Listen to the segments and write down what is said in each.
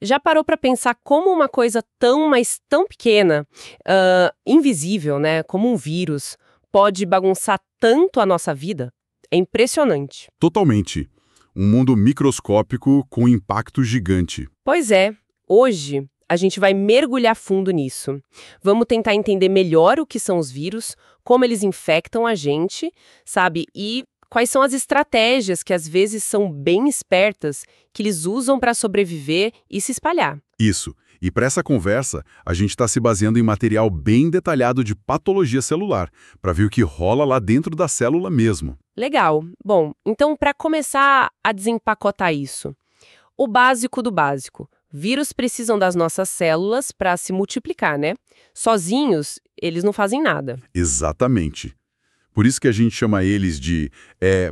Já parou para pensar como uma coisa tão, mas tão pequena, invisível, né, como um vírus, pode bagunçar tanto a nossa vida? É impressionante. Totalmente. Um mundo microscópico com impacto gigante. Pois é, hoje a gente vai mergulhar fundo nisso. Vamos tentar entender melhor o que são os vírus, como eles infectam a gente, sabe? E quais são as estratégias que às vezes são bem espertas que eles usam para sobreviver e se espalhar. Isso. E para essa conversa, a gente está se baseando em material bem detalhado de patologia celular, para ver o que rola lá dentro da célula mesmo. Legal. Bom, então para começar a desempacotar isso, o básico do básico. Vírus precisam das nossas células para se multiplicar, né? Sozinhos, eles não fazem nada. Exatamente. Por isso que a gente chama eles de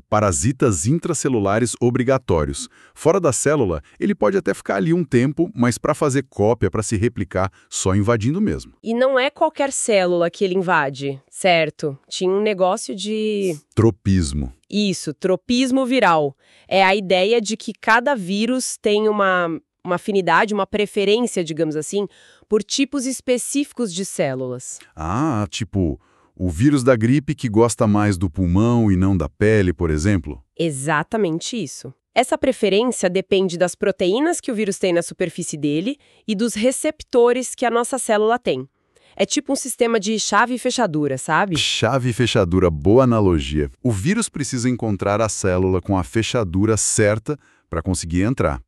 parasitas intracelulares obrigatórios. Fora da célula, ele pode até ficar ali um tempo, mas para fazer cópia, para se replicar, só invadindo mesmo. E não é qualquer célula que ele invade, certo? Tinha um negócio de... Tropismo. Isso, tropismo viral. É a ideia de que cada vírus tem uma afinidade, uma preferência, digamos assim, por tipos específicos de células. Ah, tipo, o vírus da gripe que gosta mais do pulmão e não da pele, por exemplo? Exatamente isso. Essa preferência depende das proteínas que o vírus tem na superfície dele e dos receptores que a nossa célula tem. É tipo um sistema de chave e fechadura, sabe? Chave e fechadura, boa analogia. O vírus precisa encontrar a célula com a fechadura certa para conseguir entrar.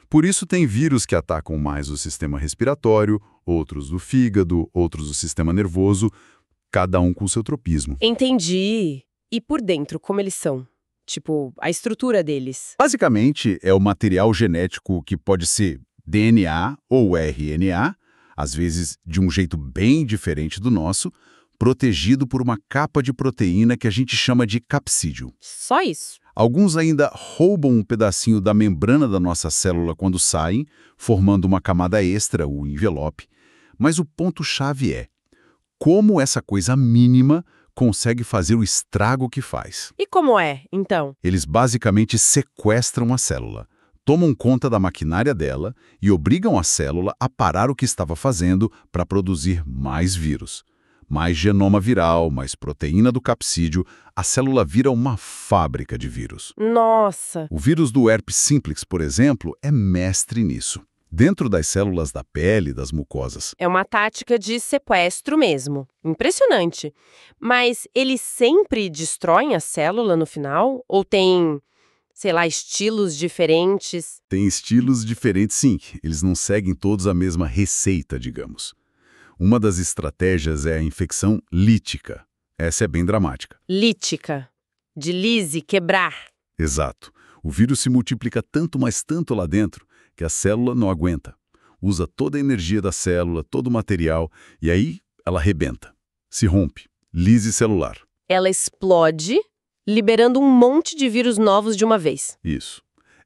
Por isso tem vírus que atacam mais o sistema respiratório, outros do fígado, outros do sistema nervoso, cada um com seu tropismo. Entendi. E por dentro, como eles são? Tipo, a estrutura deles. Basicamente, é o material genético que pode ser DNA ou RNA, às vezes de um jeito bem diferente do nosso, protegido por uma capa de proteína que a gente chama de capsídeo. Só isso. Alguns ainda roubam um pedacinho da membrana da nossa célula quando saem, formando uma camada extra, o envelope. Mas o ponto-chave é como essa coisa mínima consegue fazer o estrago que faz. E como é, então? Eles basicamente sequestram a célula, tomam conta da maquinária dela e obrigam a célula a parar o que estava fazendo para produzir mais vírus. Mais genoma viral, mais proteína do capsídeo, a célula vira uma fábrica de vírus. Nossa! O vírus do herpes simplex, por exemplo, é mestre nisso. Dentro das células da pele e das mucosas. É uma tática de sequestro mesmo. Impressionante. Mas eles sempre destroem a célula no final? Ou tem, sei lá, estilos diferentes? Tem estilos diferentes, sim. Eles não seguem todos a mesma receita, digamos. Uma das estratégias é a infecção lítica. Essa é bem dramática. Lítica. De lise, quebrar. Exato. O vírus se multiplica tanto, mas tanto lá dentro, que a célula não aguenta. Usa toda a energia da célula, todo o material, e aí ela arrebenta. Se rompe. Lise celular. Ela explode, liberando um monte de vírus novos de uma vez. Isso.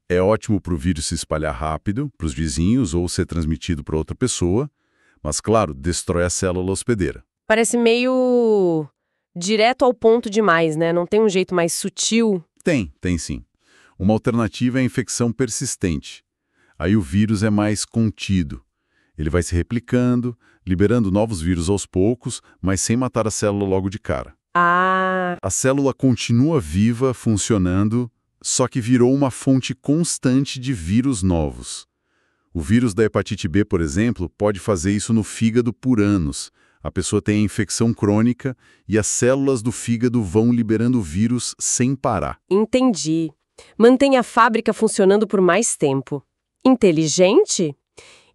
É ótimo para o vírus se espalhar rápido, para os vizinhos, ou ser transmitido para outra pessoa, mas, claro, destrói a célula hospedeira. Parece meio direto ao ponto demais, né? Não tem um jeito mais sutil? Tem sim. Uma alternativa é a infecção persistente. Aí o vírus é mais contido. Ele vai se replicando, liberando novos vírus aos poucos, mas sem matar a célula logo de cara. Ah, A célula continua viva, funcionando, só que virou uma fonte constante de vírus novos. O vírus da hepatite B, por exemplo, pode fazer isso no fígado por anos. A pessoa tem a infecção crônica e as células do fígado vão liberando vírus sem parar. entendi. Mantém a fábrica funcionando por mais tempo. Inteligente?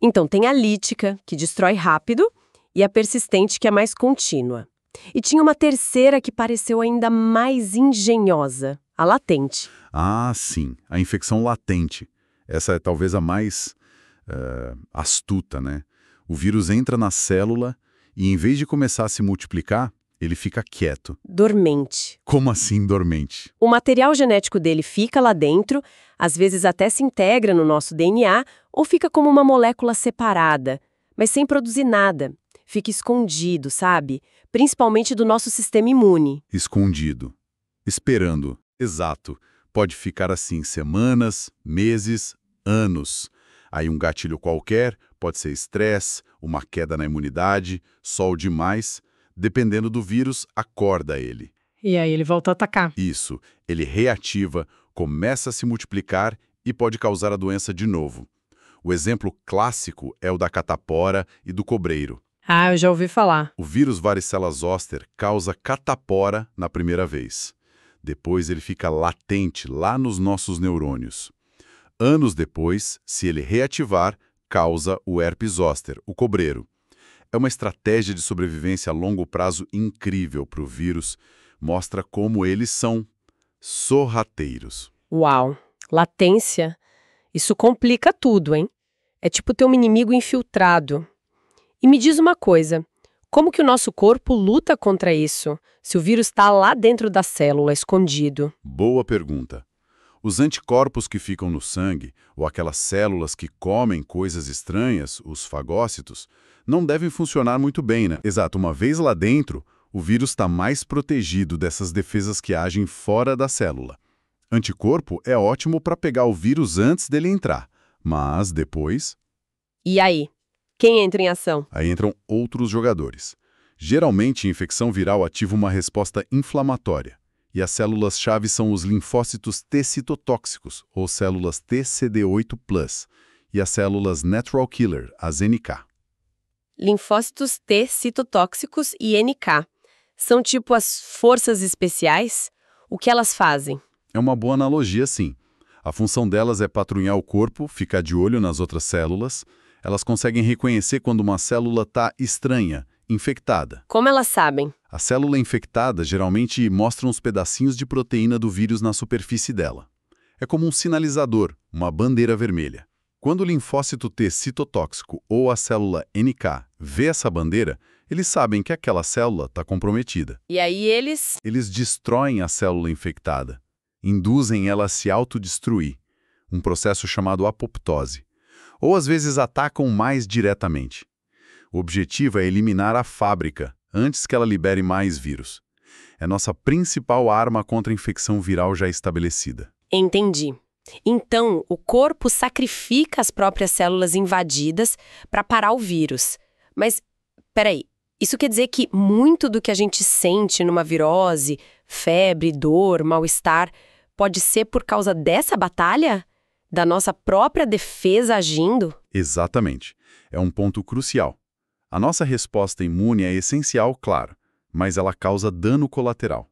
Então tem a lítica, que destrói rápido, e a persistente, que é mais contínua. E tinha uma terceira que pareceu ainda mais engenhosa, a latente. Ah, sim, a infecção latente. Essa é talvez a mais astuta, né? O vírus entra na célula e, em vez de começar a se multiplicar, ele fica quieto. Dormente. Como assim dormente? O material genético dele fica lá dentro, às vezes até se integra no nosso DNA, ou fica como uma molécula separada, mas sem produzir nada. Fica escondido, sabe? Principalmente do nosso sistema imune. Escondido. Esperando. Exato. Pode ficar assim semanas, meses, anos. Aí um gatilho qualquer, pode ser estresse, uma queda na imunidade, sol demais, dependendo do vírus, acorda ele. E aí ele volta a atacar. Isso, ele reativa, começa a se multiplicar e pode causar a doença de novo. O exemplo clássico é o da catapora e do cobreiro. Ah, eu já ouvi falar. O vírus varicela zoster causa catapora na primeira vez. Depois ele fica latente lá nos nossos neurônios. Anos depois, se ele reativar, causa o herpes zoster, o cobreiro. É uma estratégia de sobrevivência a longo prazo incrível para o vírus. Mostra como eles são sorrateiros. Uau, latência. Isso complica tudo, hein? É tipo ter um inimigo infiltrado. E me diz uma coisa, como que o nosso corpo luta contra isso, se o vírus está lá dentro da célula, escondido? Boa pergunta. Os anticorpos que ficam no sangue, ou aquelas células que comem coisas estranhas, os fagócitos, não devem funcionar muito bem, né? Exato, uma vez lá dentro, o vírus está mais protegido dessas defesas que agem fora da célula. Anticorpo é ótimo para pegar o vírus antes dele entrar, mas depois... E aí? Quem entra em ação? Aí entram outros jogadores. Geralmente, a infecção viral ativa uma resposta inflamatória, e as células-chave são os linfócitos T citotóxicos, ou células TCD8+, e as células Natural Killer, as NK. Linfócitos T citotóxicos e NK. São tipo as forças especiais? O que elas fazem? É uma boa analogia, sim. A função delas é patrulhar o corpo, ficar de olho nas outras células. Elas conseguem reconhecer quando uma célula está estranha, infectada. Como elas sabem? A célula infectada geralmente mostra uns pedacinhos de proteína do vírus na superfície dela. É como um sinalizador, uma bandeira vermelha. Quando o linfócito T citotóxico ou a célula NK vê essa bandeira, eles sabem que aquela célula está comprometida. E aí eles... Eles destroem a célula infectada, induzem ela a se autodestruir, um processo chamado apoptose. Ou às vezes atacam mais diretamente. O objetivo é eliminar a fábrica antes que ela libere mais vírus. É nossa principal arma contra a infecção viral já estabelecida. Entendi. Então, o corpo sacrifica as próprias células invadidas para parar o vírus. Mas, peraí, isso quer dizer que muito do que a gente sente numa virose, febre, dor, mal-estar, pode ser por causa dessa batalha? Da nossa própria defesa agindo? Exatamente. É um ponto crucial. A nossa resposta imune é essencial, claro, mas ela causa dano colateral.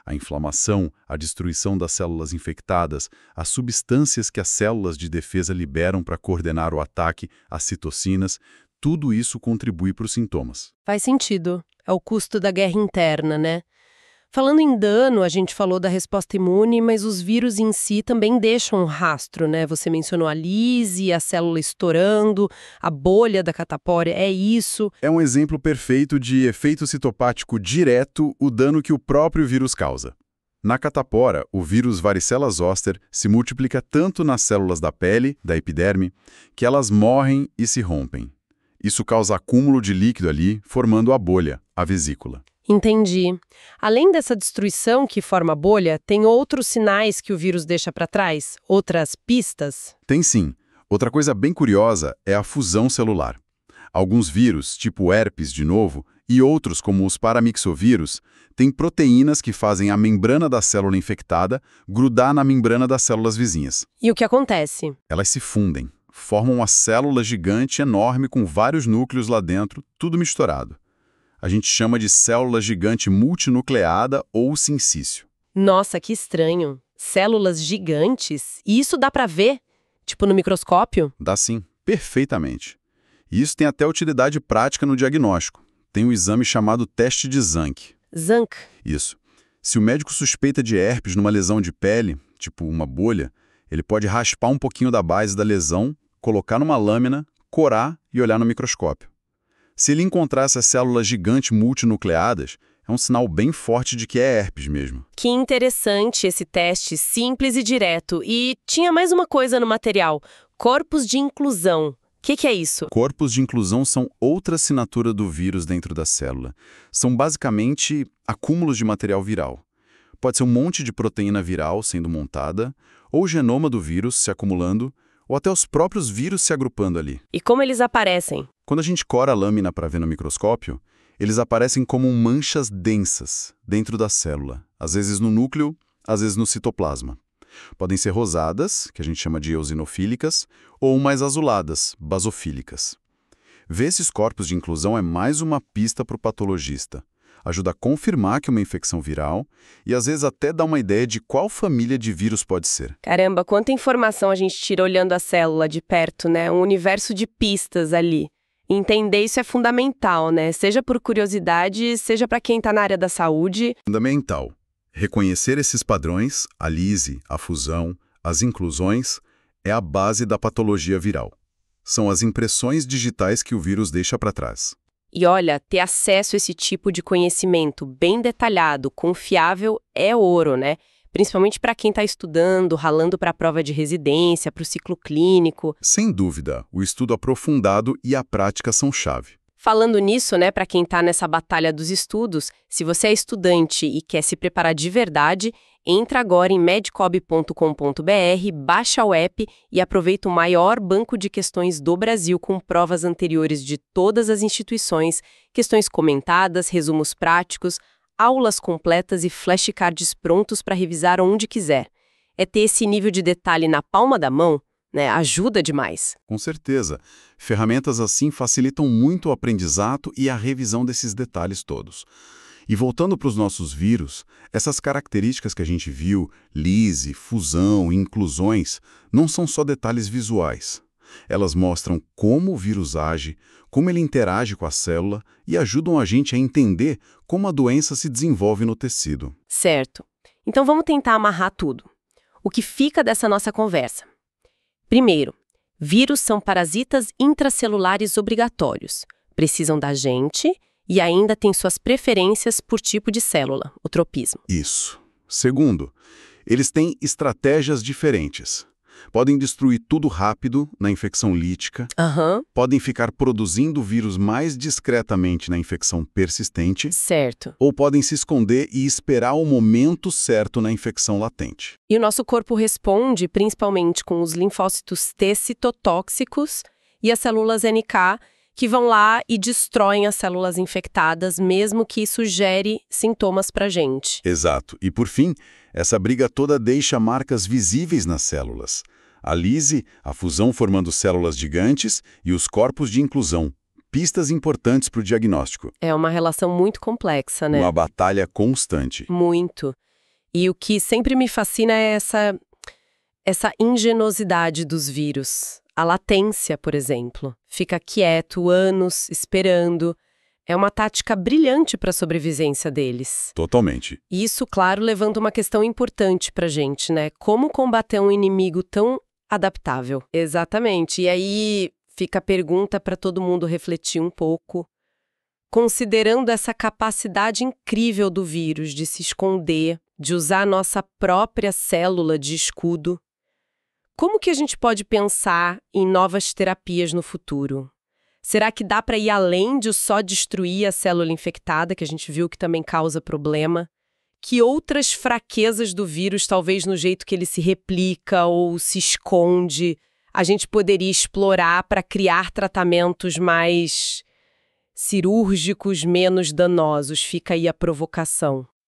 A inflamação, a destruição das células infectadas, as substâncias que as células de defesa liberam para coordenar o ataque, as citocinas, tudo isso contribui para os sintomas. Faz sentido. É o custo da guerra interna, né? Falando em dano, a gente falou da resposta imune, mas os vírus em si também deixam um rastro, né? Você mencionou a lise, a célula estourando, a bolha da catapora, é isso? É um exemplo perfeito de efeito citopático direto, o dano que o próprio vírus causa. Na catapora, o vírus varicela zoster se multiplica tanto nas células da pele, da epiderme, que elas morrem e se rompem. Isso causa acúmulo de líquido ali, formando a bolha, a vesícula. Entendi. Além dessa destruição que forma a bolha, tem outros sinais que o vírus deixa para trás? Outras pistas? Tem sim. Outra coisa bem curiosa é a fusão celular. Alguns vírus, tipo herpes de novo, e outros como os paramixovírus, têm proteínas que fazem a membrana da célula infectada grudar na membrana das células vizinhas. E o que acontece? Elas se fundem, formam uma célula gigante enorme com vários núcleos lá dentro, tudo misturado. A gente chama de célula gigante multinucleada ou sincício. Nossa, que estranho. Células gigantes? E isso dá para ver? Tipo no microscópio? Dá sim, perfeitamente. E isso tem até utilidade prática no diagnóstico. Tem um exame chamado teste de Zancke. Zancke? Isso. Se o médico suspeita de herpes numa lesão de pele, tipo uma bolha, ele pode raspar um pouquinho da base da lesão, colocar numa lâmina, corar e olhar no microscópio. Se ele encontrar essas células gigantes multinucleadas, é um sinal bem forte de que é herpes mesmo. Que interessante esse teste, simples e direto. E tinha mais uma coisa no material, corpos de inclusão. O que é isso? Corpos de inclusão são outra assinatura do vírus dentro da célula. São basicamente acúmulos de material viral. Pode ser um monte de proteína viral sendo montada, ou o genoma do vírus se acumulando, ou até os próprios vírus se agrupando ali. E como eles aparecem? Quando a gente cora a lâmina para ver no microscópio, eles aparecem como manchas densas dentro da célula, às vezes no núcleo, às vezes no citoplasma. Podem ser rosadas, que a gente chama de eosinofílicas, ou mais azuladas, basofílicas. Ver esses corpos de inclusão é mais uma pista para o patologista. Ajuda a confirmar que é uma infecção viral e às vezes até dá uma ideia de qual família de vírus pode ser. Caramba, quanta informação a gente tira olhando a célula de perto, né? Um universo de pistas ali. Entender isso é fundamental, né? Seja por curiosidade, seja para quem está na área da saúde. Fundamental. Reconhecer esses padrões, a lise, a fusão, as inclusões, é a base da patologia viral. São as impressões digitais que o vírus deixa para trás. E olha, ter acesso a esse tipo de conhecimento bem detalhado, confiável, é ouro, né? Principalmente para quem está estudando, ralando para a prova de residência, para o ciclo clínico. Sem dúvida, o estudo aprofundado e a prática são chave. Falando nisso, né, para quem está nessa batalha dos estudos, se você é estudante e quer se preparar de verdade, entra agora em medcob.com.br, baixa o app e aproveita o maior banco de questões do Brasil com provas anteriores de todas as instituições, questões comentadas, resumos práticos, aulas completas e flashcards prontos para revisar onde quiser. É ter esse nível de detalhe na palma da mão, né? Ajuda demais. Com certeza. Ferramentas assim facilitam muito o aprendizado e a revisão desses detalhes todos. E voltando para os nossos vírus, essas características que a gente viu, lise, fusão, inclusões, não são só detalhes visuais. Elas mostram como o vírus age, como ele interage com a célula e ajudam a gente a entender como a doença se desenvolve no tecido. Certo. Então vamos tentar amarrar tudo. O que fica dessa nossa conversa? Primeiro, vírus são parasitas intracelulares obrigatórios. Precisam da gente e ainda têm suas preferências por tipo de célula, o tropismo. Isso. Segundo, eles têm estratégias diferentes. Podem destruir tudo rápido na infecção lítica, podem ficar produzindo vírus mais discretamente na infecção persistente, Certo. ou podem se esconder e esperar o momento certo na infecção latente. E o nosso corpo responde principalmente com os linfócitos T citotóxicos e as células NK, que vão lá e destroem as células infectadas, mesmo que isso gere sintomas para a gente. Exato. E por fim, essa briga toda deixa marcas visíveis nas células. A lise, a fusão formando células gigantes e os corpos de inclusão. Pistas importantes para o diagnóstico. É uma relação muito complexa, né? Uma batalha constante. Muito. E o que sempre me fascina é essa ingenuidade dos vírus. A latência, por exemplo. Fica quieto, anos, esperando. É uma tática brilhante para a sobrevivência deles. Totalmente. E isso, claro, levanta uma questão importante para a gente, né? Como combater um inimigo tão adaptável? Exatamente. E aí fica a pergunta para todo mundo refletir um pouco. Considerando essa capacidade incrível do vírus de se esconder, de usar a nossa própria célula de escudo, como que a gente pode pensar em novas terapias no futuro? Será que dá para ir além de só destruir a célula infectada, que a gente viu que também causa problema? Que outras fraquezas do vírus, talvez no jeito que ele se replica ou se esconde, a gente poderia explorar para criar tratamentos mais cirúrgicos, menos danosos? Fica aí a provocação.